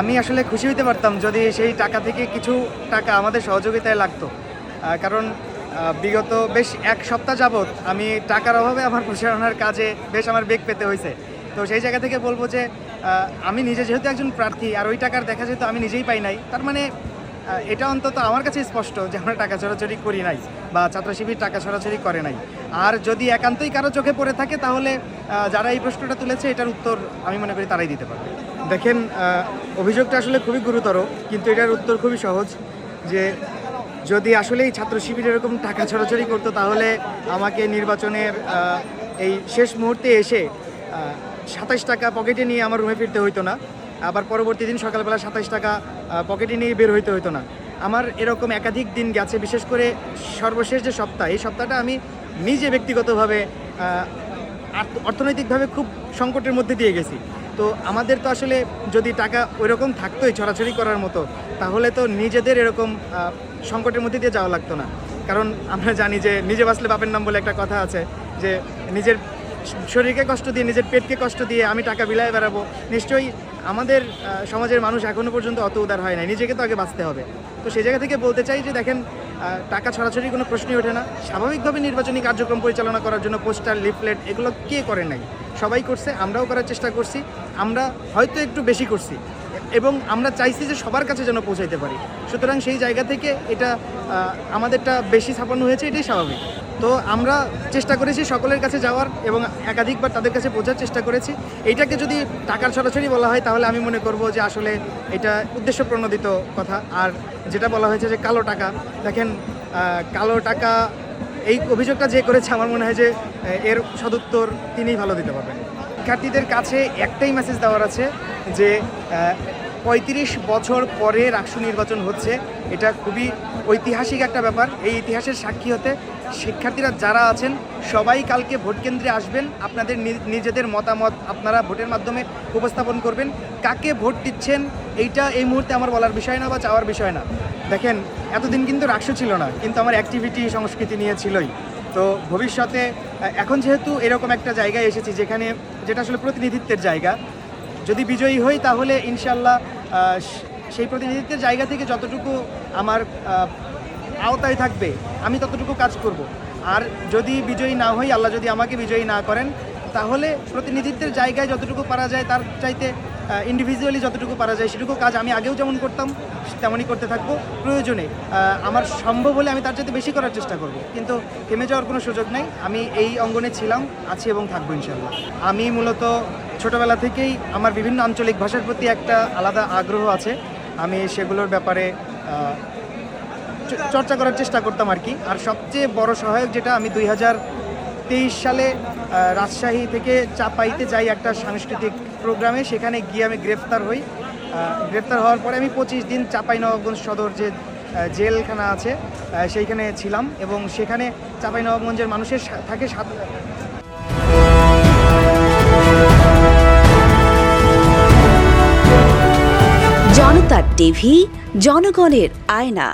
আমি আসলে খুশি হইতে পারতাম যদি সেই টাকা থেকে কিছু টাকা আমাদের সহযোগিতায় লাগতো। কারণ বিগত বেশ ১ সপ্তাহ যাবৎ আমি টাকার অভাবে আমার প্রচারণার কাজে বেশ আমার বেগ পেতে হয়েছে। তো সেই জায়গা থেকে বলবো যে আমি নিজে যেহেতু একজন প্রার্থী আর ওই টাকার দেখা যেহেতু আমি নিজেই পাই নাই, তার মানে এটা অন্তত আমার কাছে স্পষ্ট যে আমরা টাকা ছড়াছড়ি করি নাই বা ছাত্র শিবির টাকা ছড়াছড়ি করে নাই। আর যদি একান্তই কারো চোখে পড়ে থাকে তাহলে যারা এই প্রশ্নটা তুলেছে এটার উত্তর আমি মনে করি তারাই দিতে পারবে। দেখেন, অভিযোগটা আসলে খুবই গুরুতর, কিন্তু এটার উত্তর খুবই সহজ। যে যদি আসলেই ছাত্র শিবির এরকম টাকা ছড়াছড়ি করতো তাহলে আমাকে নির্বাচনের এই শেষ মুহূর্তে এসে ২৭ টাকা পকেটে নিয়ে আমার রুমে ফিরতে হইতো না, আবার পরবর্তী দিন সকালবেলা ২৭ টাকা পকেটে নিয়ে বের হইতে হইতো না। আমার এরকম একাধিক দিন গেছে, বিশেষ করে সর্বশেষ যে সপ্তাহ, এই সপ্তাহটা আমি নিজে ব্যক্তিগতভাবে অর্থনৈতিকভাবে খুব সংকটের মধ্যে দিয়ে গেছি। তো আমাদের তো আসলে যদি টাকা ওইরকম থাকতোই ছড়াছড়ি করার মতো, তাহলে তো নিজেদের এরকম সংকটের মধ্যে দিয়ে যাওয়া লাগতো না। কারণ আমরা জানি যে নিজে বাঁচলে বাপের নাম বলে একটা কথা আছে, যে নিজের শরীরকে কষ্ট দিয়ে, নিজের পেটকে কষ্ট দিয়ে আমি টাকা বিলায় বেড়াবো। নিশ্চয়ই আমাদের সমাজের মানুষ এখনও পর্যন্ত অত উদার হয় না, নিজেকে তো আগে বাঁচতে হবে। তো সেই জায়গা থেকে বলতে চাই যে দেখেন, টাকা ছড়াছড়ি কোনো প্রশ্নই ওঠে না। স্বাভাবিকভাবে নির্বাচনী কার্যক্রম পরিচালনা করার জন্য পোস্টার, লিফলেট এগুলো কে করে নাই? সবাই করছে, আমরাও করার চেষ্টা করছি। আমরা হয়তো একটু বেশি করছি এবং আমরা চাইছি যে সবার কাছে যেন পৌঁছাইতে পারি। সুতরাং সেই জায়গা থেকে এটা আমাদেরটা বেশি ছাপানো হয়েছে, এটাই স্বাভাবিক। তো আমরা চেষ্টা করেছি সকলের কাছে যাওয়ার এবং একাধিকবার তাদের কাছে পৌঁছার চেষ্টা করেছি। এইটাকে যদি টাকার ছড়াছড়ি বলা হয় তাহলে আমি মনে করব যে আসলে এটা উদ্দেশ্য প্রণোদিত কথা। আর যেটা বলা হয়েছে যে কালো টাকা, দেখেন, কালো টাকা এই অভিযোগটা যে করেছে আমার মনে হয় যে এর সদুত্তর তিনিই ভালো দিতে পারবেন। শিক্ষার্থীদের কাছে একটাই মেসেজ দেওয়ার আছে যে ৩৫ বছর পরে রাষ্ট্র নির্বাচন হচ্ছে, এটা খুবই ঐতিহাসিক একটা ব্যাপার। এই ইতিহাসের সাক্ষী হতে শিক্ষার্থীরা যারা আছেন সবাই কালকে ভোট কেন্দ্রে আসবেন। আপনাদের নিজেদের মতামত আপনারা ভোটের মাধ্যমে উপস্থাপন করবেন। কাকে ভোট দিচ্ছেন এইটা এই মুহূর্তে আমার বলার বিষয় না বা চাওয়ার বিষয় না। দেখেন, এতদিন কিন্তু রাষ্ট্র ছিল না, কিন্তু আমার অ্যাক্টিভিটি সংস্কৃতি নিয়ে ছিলই। তো ভবিষ্যতে এখন যেহেতু এরকম একটা জায়গায় এসেছি যেটা আসলে প্রতিনিধিত্বের জায়গা, যদি বিজয়ী হই তাহলে ইনশাল্লাহ সেই প্রতিনিধিত্বের জায়গা থেকে যতটুকু আমার আওতায় থাকবে আমি ততটুকু কাজ করব। আর যদি বিজয়ী না হই, আল্লাহ যদি আমাকে বিজয়ী না করেন, তাহলে প্রতিনিধিত্বের জায়গায় যতটুকু পারা যায় তার চাইতে ইন্ডিভিজুয়ালি যতটুকু পারা যায় সেটুকু কাজ আমি আগেও যেমন করতাম তেমনই করতে থাকবো। প্রয়োজনে আমার সম্ভব হলে আমি তার চাইতে বেশি করার চেষ্টা করব, কিন্তু থেমে যাওয়ার কোনো সুযোগ নেই। আমি এই অঙ্গনে ছিলাম, আছি এবং থাকবো ইনশাল্লাহ। আমি মূলত ছোটোবেলা থেকেই আমার বিভিন্ন আঞ্চলিক ভাষার প্রতি একটা আলাদা আগ্রহ আছে। আমি সেগুলোর ব্যাপারে চর্চা করার চেষ্টা করতাম আর কি। আর সবচেয়ে বড় সহায়ক যেটা, আমি 2023 সালে রাজশাহী থেকে চাপাইতে যাই একটা সাংস্কৃতিক প্রোগ্রামে। সেখানে গিয়ে আমি গ্রেফতার হই। গ্রেফতার হওয়ার পরে আমি 25 দিন চাঁপাইনবাবগঞ্জ সদর যে জেলখানা আছে সেইখানে ছিলাম এবং সেখানে চাঁপাইনবাবগঞ্জের মানুষের থাকে জনতা টিভি, জনগণের আয়না।